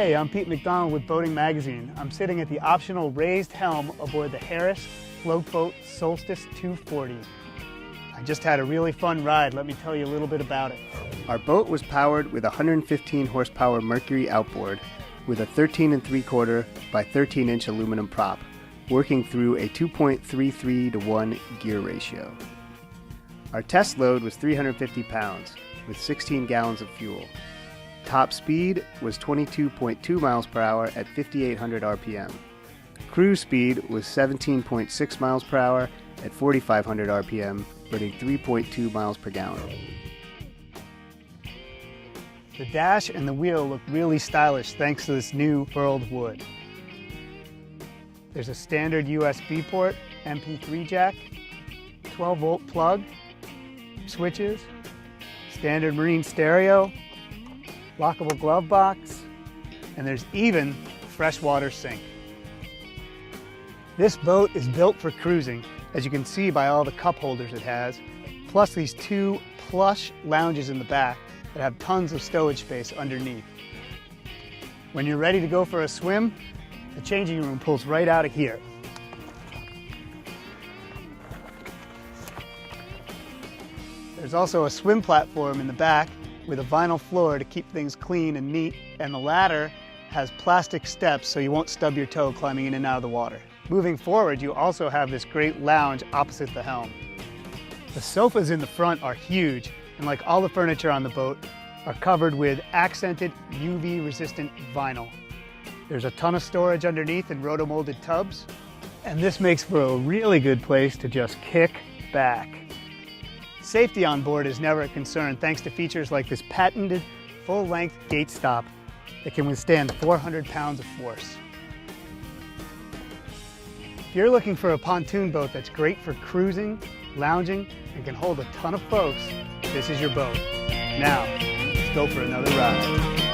Hey, I'm Pete McDonald with Boating Magazine. I'm sitting at the optional raised helm aboard the Harris FloteBote Solstice 240. I just had a really fun ride. Let me tell you a little bit about it. Our boat was powered with a 115 horsepower Mercury outboard with a 13 3/4 by 13-inch aluminum prop, working through a 2.33 to 1 gear ratio. Our test load was 350 pounds with 16 gallons of fuel. Top speed was 22.2 miles per hour at 5,800 RPM. Cruise speed was 17.6 miles per hour at 4,500 RPM, burning 3.2 miles per gallon. The dash and the wheel look really stylish thanks to this new burled wood. There's a standard USB port, MP3 jack, 12-volt plug, switches, standard marine stereo, lockable glove box, and there's even a freshwater sink. This boat is built for cruising, as you can see by all the cup holders it has, plus these two plush lounges in the back that have tons of stowage space underneath. When you're ready to go for a swim, the changing room pulls right out of here. There's also a swim platform in the back with a vinyl floor to keep things clean and neat, and the ladder has plastic steps so you won't stub your toe climbing in and out of the water. Moving forward, you also have this great lounge opposite the helm. The sofas in the front are huge, and like all the furniture on the boat, are covered with accented UV-resistant vinyl. There's a ton of storage underneath in roto-molded tubs, and this makes for a really good place to just kick back. Safety on board is never a concern thanks to features like this patented full-length gate stop that can withstand 400 pounds of force. If you're looking for a pontoon boat that's great for cruising, lounging, and can hold a ton of folks, this is your boat. Now, let's go for another ride.